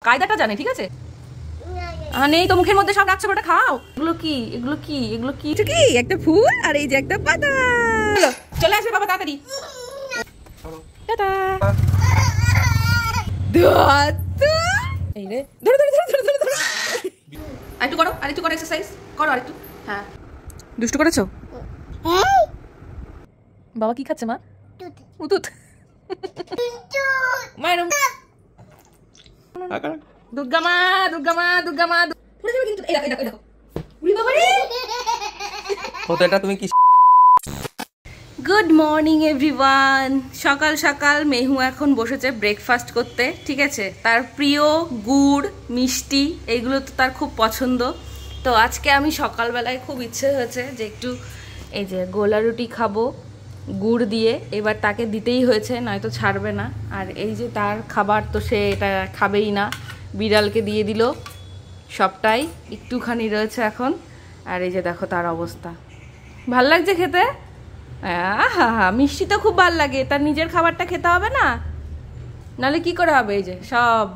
কায়দাটা জানে, ঠিক আছে? নেই তো মুখের মধ্যে, সব রাখছে, ওটা খাও। এগুলো কি, এগুলো কি, এগুলো কি? কি একটা ফুল আর এই যে একটা পাতা। চলে আসবে বাবা তাড়াতাড়ি। টাটা। এই রে, ধরো ধরো ধরো ধরো ধরো। আরেকটু করো, আরেকটু করো, এক্সারসাইজ করো আরেকটু। হ্যাঁ, দুষ্টু করেছো? বাবা কি খাচ্ছে মা? উতুত। মায়ের দুর্গা মা, দুর্গা মা, দুর্গা মা। পড়ে যাবে কিন্তু। এই দেখো, এই দেখো, এই দেখো। উড়ি বাবা রে। তো এটা তুমি কি? Good morning everyone. সকাল সকাল মেহু এখন বসেছে ব্রেকফাস্ট করতে, ঠিক আছে? তার প্রিয় গুড় মিষ্টি এইগুলো তো তার খুব পছন্দ। তো আজকে আমি সকালবেলায় খুব ইচ্ছে হয়েছে যে একটু এই যে গোলা রুটি খাবো গুড় দিয়ে। এবার তাকে দিতেই হয়েছে, নয়তো ছাড়বে না। আর এই যে তার খাবার, তো সে এটা খাবেই না, বিড়ালকে দিয়ে দিল সবটাই। একটুখানি রয়েছে এখন। আর এই যে দেখো তার অবস্থা। ভাল লাগছে খেতে? হা, মিষ্টি তো খুব ভাল লাগে। তার নিজের খাবারটা খেতে হবে না, নাহলে কি করে হবে? এই যে সব,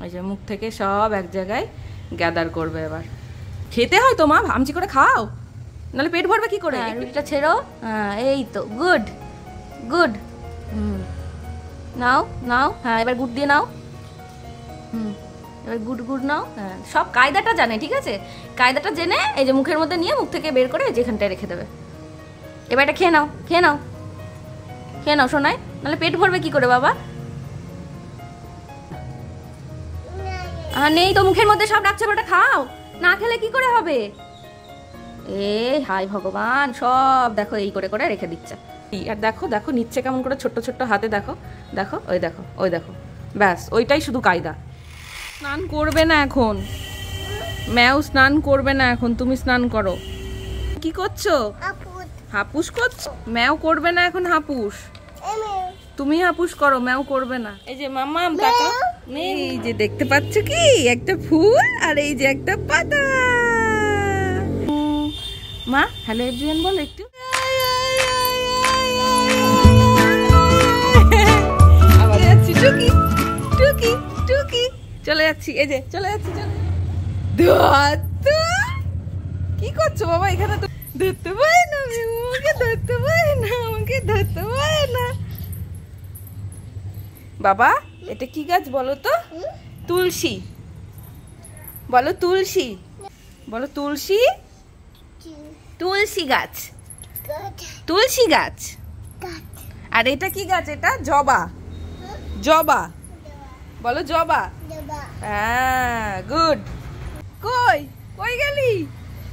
এই যে মুখ থেকে সব এক জায়গায় গ্যাদার করবে। এবার খেতে হয় তো মা, ভামচি করে খাও, নাহলে পেট ভরবে কি করে? রুটিটা ছেড়ো। হ্যাঁ, এই তো, গুড গুড। নাও নাও। হ্যাঁ, এবার গুড় দিয়ে নাও। এবার গুড় গুড় নাও। হ্যাঁ, সব কায়দাটা জানে, ঠিক আছে? কায়দাটা জেনে এই যে মুখের মধ্যে নিয়ে মুখ থেকে বের করে যেখানটায় রেখে দেবে। এবার এটা খেয়ে নাও, খেয়ে নাও, খেয়ে নাও শোনায়, নাহলে পেট ভরবে কি করে বাবা? নেই তো মুখের মধ্যে, সব রাখছে, ওটা খাও। না খেলে কি করে হবে? হাই ভগবান, সব দেখো এই করে করে রেখে দিচ্ছে। আর দেখো দেখো নিচ্ছে কেমন করে, ছোট্ট ছোট্ট হাতে। দেখো দেখো, ওই দেখো, ওই দেখো, ব্যাস ওইটাই শুধু কায়দা। স্নান করবে না এখন ম্যাও, স্নান করবে না এখন, তুমি স্নান করো। কি করছো? হাপুস করছো? ম্যাও করবে না এখন হাপুস, তুমি হাপুস করো, ম্যাও করবে না। এই যে মাম্মাম টাকা, এই যে দেখতে পাচ্ছ কি, একটা ফুল আর এই যে একটা পাতা। মা হ্যালো এভরিওয়ান বল একটু। আবার যাচ্ছি, টুকি টুকি টুকি, চলে যাচ্ছি, এই যে চলে যাচ্ছি। কি করছো বাবা এখানে? তো ধরতে পারে না, আমাকে ধরতে পারে না, আমাকে ধরতে পারে না। বাবা এটা কি গাছ বলো তো? তুলসী বলো, তুলসী বলো, তুলসী, তুলসী গাছ, তুলসী গাছ। আর এটা কি গাছ? এটা জবা, জবা বলো, জবা। হ্যাঁ, গুড। কই কই গেলি,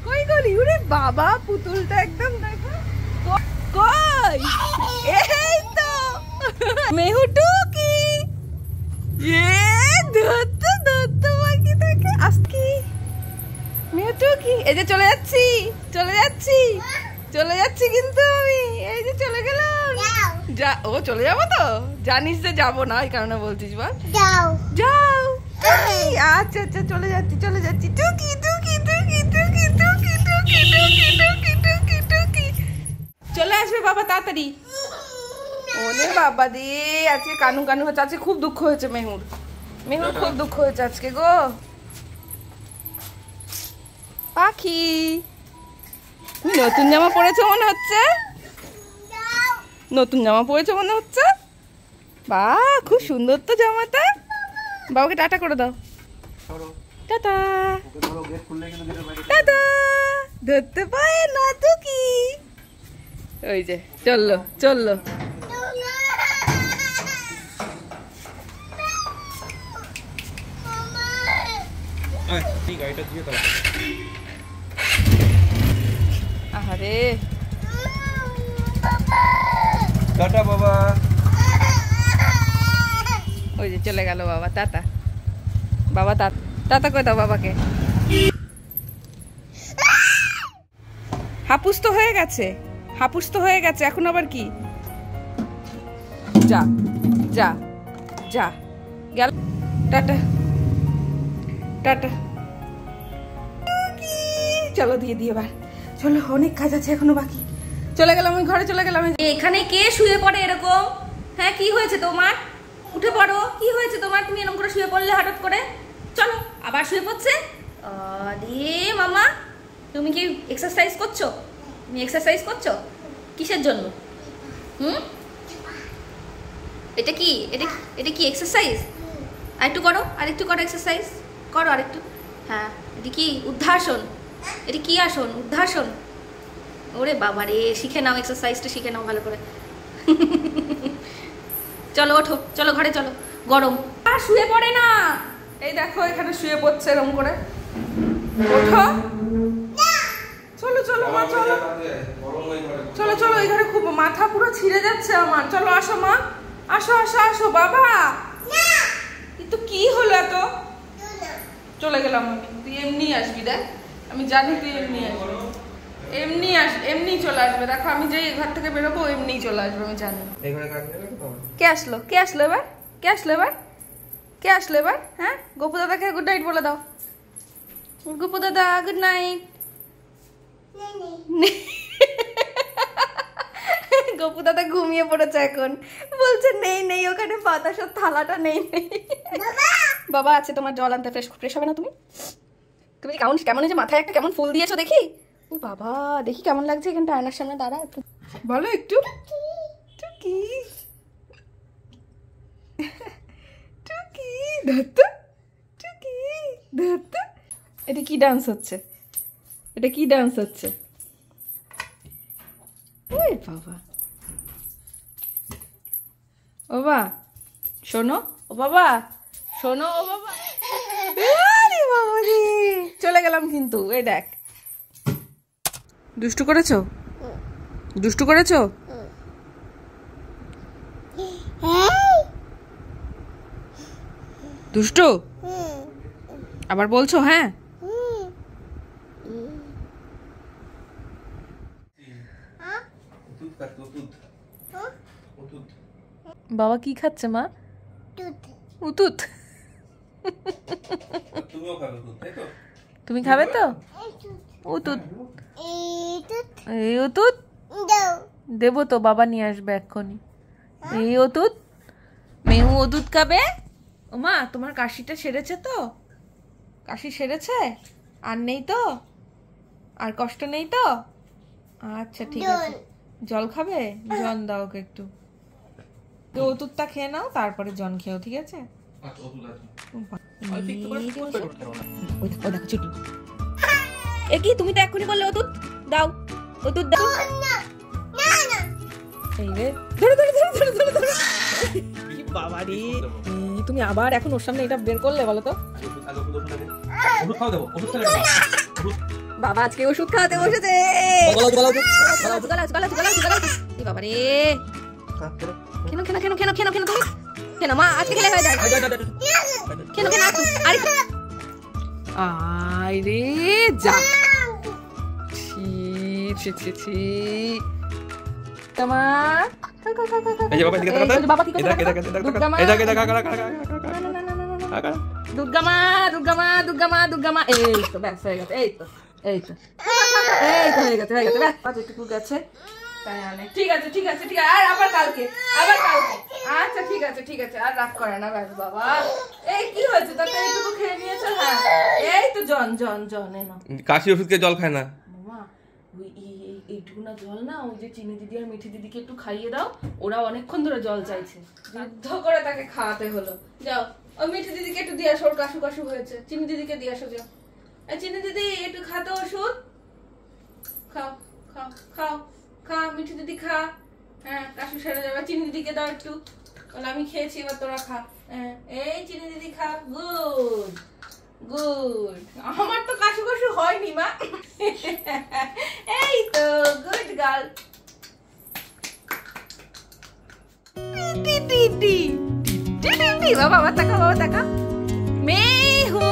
কই গেলি? ওরে বাবা, পুতুলটা একদম দেখো। কই, এই তো মেহু টুকি। ধরতে ধরতে বাকি থাকে। আজকে মেহু টুকি, এই যে চলে যাচ্ছি, চলে যাচ্ছি, চলে যাচ্ছি কিন্তু আমি। এই যে চলে গেলাম। যা, ও চলে যাবো তো? জানিস যে যাবো না, এই কারণে বলছিস বল। যাও যাও। আচ্ছা আচ্ছা, চলে যাচ্ছি, চলে যাচ্ছি। টুকি টুকি টুকি টুকি টুকি টুকি টুকি টুকি টুকি টুকি। চলে আসবে বাবা তাড়াতাড়ি। ওরে বাবা রে, আজকে কানু কানু হচ্ছে। আজকে খুব দুঃখ হয়েছে মেহুর, মেহুর খুব দুঃখ হয়েছে আজকে গো। পাখি নতুন জামা পরেছো মনে হচ্ছে, নতুন জামা পরেছো মনে হচ্ছে। বাহ, খুব সুন্দর তো জামাটা। বাবাকে টাটা করে দাও। Tata tata. ধরতে পারে না তো কি। ওই যে চললো চললো। আরে টাটা বাবা। ওই যে চলে গেল বাবা। টাটা বাবা, টাটা করে দাও বাবাকে। হাপুস তো হয়ে গেছে, হাপুস তো হয়ে গেছে, এখন আবার কি? যা যা যা, গেল। Tata tata. চলো দিয়ে দিয়ে এবার, চলো, অনেক কাজ আছে এখনো বাকি। চলে গেলাম, আমি ঘরে চলে গেলাম। এখানে কে শুয়ে পড়ে এরকম? হ্যাঁ, কি হয়েছে তোমার? উঠে পড়ো, কি হয়েছে তোমার? তুমি এরকম করে শুয়ে পড়লে হঠাৎ করে? আবার শুয়ে পড়ছে। আরে মামা, তুমি কি এক্সারসাইজ করছো? তুমি এক্সারসাইজ করছো কিসের জন্য? এটা কি এটা কি এক্সারসাইজ? আরেকটু করো, আরেকটু করো এক্সারসাইজ করো আরেকটু। হ্যাঁ, এটা কি উদ্ধাসন? এটা কি আসন? উদ্ধাসন। ওরে বাবা রে, শিখে নাও, এক্সারসাইজটা শিখে নাও ভালো করে। চলো ওঠো, চলো ঘরে চলো, গরম। আর শুয়ে পড়ে না, এই দেখো এখানে শুয়ে পড়ছে এরকম করে। ওঠো, চলো চলো মা, চলো চলো চলো, এই ঘরে খুব মাথা পুরো ছিঁড়ে যাচ্ছে আমার। চলো আসো মা, আসো আসো আসো। বাবা তো কি হলো এত? চলে গেলাম আমি, তুই এমনি আসবি, দেখ আমি জানি তুই এমনি আসবি, এমনি চলে আসবে। দেখো আমি যেই ঘর থেকে বেরোবো এমনি চলে আসবে, আমি জানি। কে আসলো? কে আসলো এবার? কে আসলো এবার? কে আসলো এবার? হ্যাঁ, গোপু দাদাকে গুড নাইট বলে দাও। গোপু দাদা গুড নাইট। গোপু দাদা ঘুমিয়ে পড়েছে এখন, বলছে নেই নেই ওখানে বাতাসের থালাটা নেই নেই। বাবা আছে, তোমার জল আনতে। ফ্রেশ হবে না তুমি? তুমি কেমন যে মাথায় একটা কেমন ফুল দিয়েছো দেখি। ও বাবা, দেখি কেমন লাগছে এখানটা আয়নার সামনে দাঁড়া একটু, বলো একটু। টুকি টুকি ধরতো, টুকি ধরতো। এটা কি ডান্স হচ্ছে? এটা কি ডান্স হচ্ছে? ওই বাবা, ও বাবা শোনো, ও বাবা শোনো, ও বাবা। আরে বাবা রে, চলে গেলাম কিন্তু। এই দেখ, দুষ্টু করেছো, দুষ্টু করেছো। দুষ্টু আবার বলছো? হ্যাঁ, বাবা কি খাচ্ছে মা? উতুত। তুমি খাবে তো উতুত? এই উতুত দেবো তো, বাবা নিয়ে আসবে এক্ষুনি। এই উতুত, মেহু উতুত খাবে। ও মা, তোমার কাশিটা সেরেছে তো? কাশি সেরেছে? আর নেই তো? আর কষ্ট নেই তো? আচ্ছা ঠিক আছে, জল খাবে? জল দাও ওকে একটু। তো ওষুধটা খেয়ে নাও, তারপরে জন খেও, ঠিক আছে? এ কি, তুমি তো এক্ষুনি বললে ওষুধ দাও, ওষুধ দাও। বাবা রে, তুমি আবার এখন ওর সামনে এটা বের করলে, বলো তো? বাবা আজকে ওষুধ খাওয়াতে বসেছে। বাবা রে, কেন কেন কেন কেন কেন কেন তুমি কেন মা আজকে খেলে হয়ে যায়? কেন কেন আরে যা, ছি ছি ছি। দুর্গা মা দুর্গা মা দুর্গা মা দুর্গা মা। এই তো ব্যাস হয়ে গেছে, এই তো এই তো এই তো হয়ে গেছে হয়ে গেছে, ব্যাস এটুকু গেছে। ঠিক আছে ঠিক আছে ঠিক আছে, আর আবার কালকে, আবার কালকে। আচ্ছা ঠিক আছে ঠিক আছে, আর রাগ করে না, ব্যাস। বাবা এই কি হয়েছে তাতে? এইটুকু খেয়ে নিয়েছো? হ্যাঁ, এই তো জন জন জন এনো। কাশি ওষুধ খেয়ে জল খায় না মামা, ওই এইটুকু না জল না, ওই যে চিনি দিদি আর মিঠি দিদিকে একটু খাইয়ে দাও, ওরা অনেকক্ষণ ধরে জল চাইছে, যুদ্ধ করে তাকে খাওয়াতে হলো। যাও ওই মিঠি দিদিকে একটু দিয়ে আসো, ওর কাশু কাশু হয়েছে। চিনি দিদিকে দিয়ে আসো, যাও। চিনি দিদি একটু খাতো ওষুধ, খাও খাও খাও খা, মিঠি দিদি খা। হ্যাঁ, কাশু সেরে যাবে। চিনি দিদিকে দাও একটু, বলে আমি খেয়েছি এবার তোরা খা। হ্যাঁ, এই চিনি দিদি খা। গুড গুড, আমার তো কাশু কাশু হয়নি মা। এই তো গুড গার্ল। বাবা বাবা তাকা, বাবা তাকা। মেহু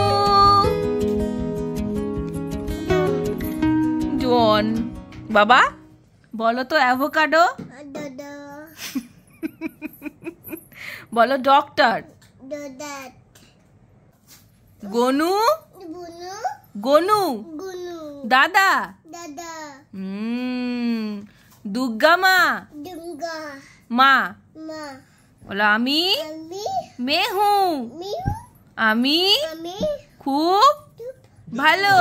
জন, বাবা বলো তো অ্যাভোকাডো, বলো ডক্টর, গনু গনু, দাদা, দুর্গা মা, মা বলো আমি মেহু, আমি খুব ভালো।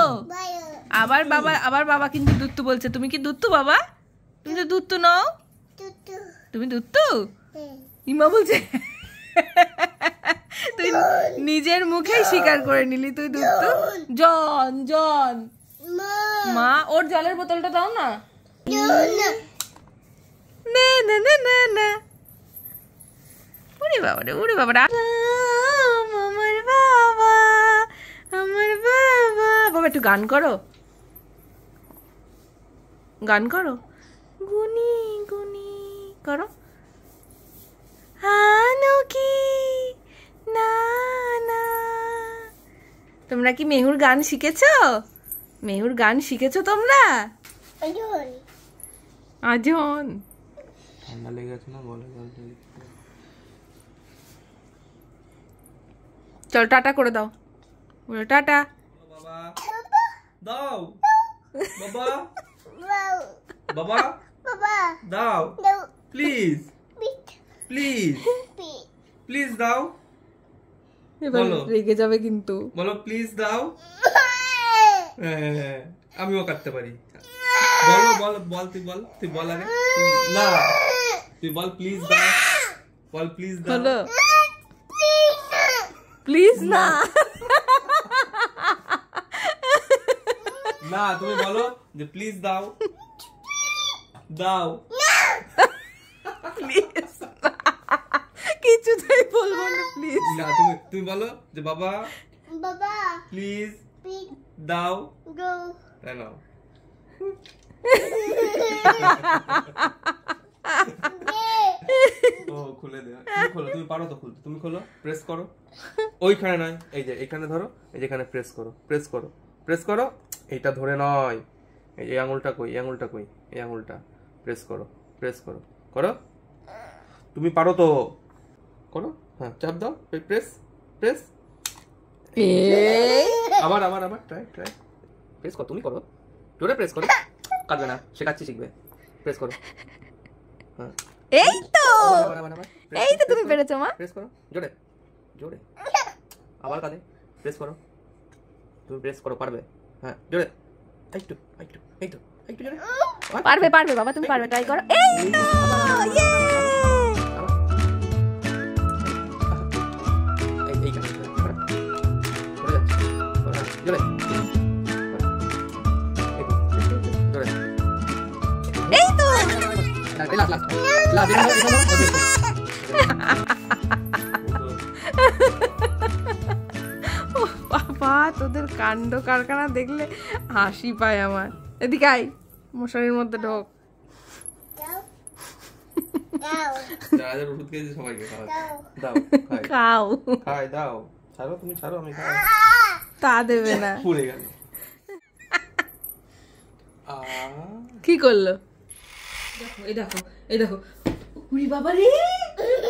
আবার বাবা কিন্তু দুত্তু বলছে। তুমি কি দুত্তু বাবা? তুমি তো দুত্তু নও। তুমি দুত্তু? ইমা বলছে। তুই নিজের মুখেই স্বীকার করে নিলি তুই দুত্তু। জন জন মা, ওর জলের বোতলটা দাও না। না না না না না। ওরে বাবা রে, ওরে বাবা রে। আমার বাবা, আমার বাবা। বাবা একটু গান করো, গান করো। গুনি গুনি করো। কি না না। তোমরা কি মেহুর গান শিখেছো? মেহুর গান শিখেছো তোমরা? আজন ঠান্ডা লেগে গেছে না, বলে চল টাটা করে দাও। টাটা বাবা দাও, বাবা বাবা দাও, প্লিজ প্লিজ প্লিজ দাও। এবার রেগে যাবে কিন্তু। বলো প্লিজ দাও। হ্যাঁ, আমিও কাটতে পারি। বলো বল বল, তুই বল, তুই বল আগে। না তুই বল প্লিজ দাও, বল প্লিজ দাও। হলো প্লিজ না। না তুমি বলো যে প্লিজ দাও, দাও। প্লিজ কিছুতেই বলবো না প্লিজ। না তুমি বলো যে বাবা প্লিজ দাও। তাই নাও। ও খুলে দে, তুমি খোলো, তুমি পারো তো খুলতে, তুমি খোলো, প্রেস করো। ওইখানে নয়, এই যে এখানে ধরো, এই যে এখানে প্রেস করো, প্রেস করো, প্রেস করো। এইটা ধরে নয়, এই যে আঙুলটা কই, এই আঙুলটা কই, এই আঙুলটা প্রেস করো, প্রেস করো, করো। তুমি পারো তো, করো। হ্যাঁ চাপ দাও, প্রেস প্রেস। আবার আবার আবার ট্রাই ট্রাই। প্রেস করো, তুমি করো, জোরে প্রেস করো। কাটবে না, শেখাচ্ছি, শিখবে। প্রেস করো। হ্যাঁ এই তো, এই তো তুমি পেরেছো মা। প্রেস করো জোরে জোরে। আবার কাঁধে প্রেস করো, তুমি প্রেস করো, পারবে। হ্যাঁ জোরে, একটু একটু একটু একটু জোরে। পারবে পারবে বাবা, তুমি পারবে, ট্রাই করো। এই তো, ইয়ে। জোরে জোরে। এই তো বাবা, তোদের কাণ্ড কারখানা দেখলে হাসি পায় আমার। এদিকে আয়, মশারির মধ্যে ঢোক। খাও, খাই দাও, ছাড়ো, তুমি ছাড়ো, আমি খাই। তা দেবে না, পুড়ে গেল। কি করলো? দেখো, এই দেখো, এই দেখো। উড়ি বাবা রে,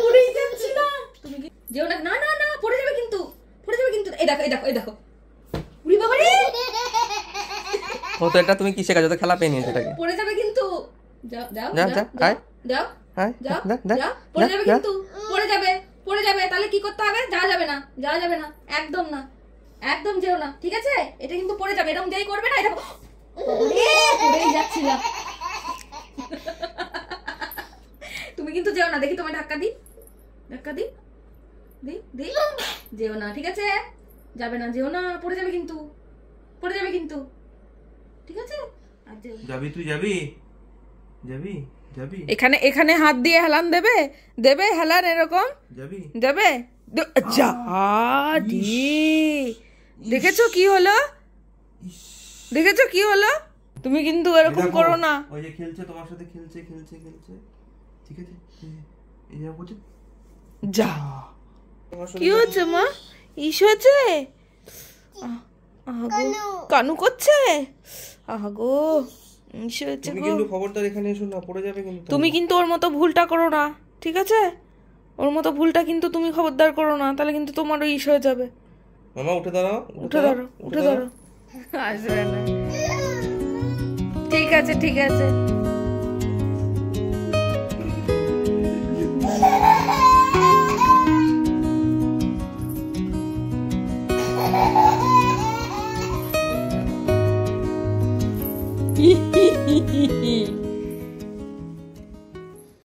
পড়েই যাচ্ছি না। তুমি কি যেও না, না না না, পড়ে যাবে কিন্তু, পড়ে যাবে কিন্তু। এই দেখো, এই দেখো, এই দেখো। উড়ি বাবা রে। ও তো এটা তুমি কি শেখাচ্ছো? তো খেলা পেয়ে নিয়েছো এটাকে। পড়ে যাবে কিন্তু। যাও যাও যা যা, হাই যাও, হাই যাও যা, যাও। পড়ে যাবে কিন্তু, পড়ে যাবে, পড়ে যাবে। তাহলে কি করতে হবে? যাওয়া যাবে না, যাওয়া যাবে না, একদম না, একদম যেও না, ঠিক আছে? এটা কিন্তু পড়ে যাবে, এরকম যেই করবে না, এটা পড়েই যাচ্ছিলাম। তুমি কিন্তু যেও না, দেখি তোমার ধাক্কা দি, ধাক্কা দি, দি দি। যেও না, ঠিক আছে? যাবে না, যেও না, পড়ে যাবে কিন্তু, পড়ে যাবে কিন্তু, ঠিক আছে? আর যেও না। যাবি, তুই যাবি, যাবি যাবি। এখানে এখানে হাত দিয়ে হেলান দেবে, দেবে হেলান, এরকম যাবি, যাবে। যা দি। দেখেছো কি হলো? দেখেছো কি হলো? তুমি কিন্তু এরকম করো না। ওই যে খেলছে তোমার সাথে, খেলছে খেলছে খেলছে, ঠিক আছে? এই যে বলছে যা। কি হচ্ছে মা? ইস হচ্ছে, কানু করছে। আগো ইস হচ্ছে তুমি গো। কিন্তু খবরদার এখানে এসো না, পড়ে যাবে কিন্তু। তুমি কিন্তু ওর মতো ভুলটা করো না, ঠিক আছে? ওর মতো ভুলটা কিন্তু তুমি খবরদার করো না, তাহলে কিন্তু তোমারও ইস হয়ে যাবে। মামা উঠে দাঁড়াও, উঠে দাঁড়াও, উঠে দাঁড়াও। আসবে না, ঠিক আছে ঠিক আছে।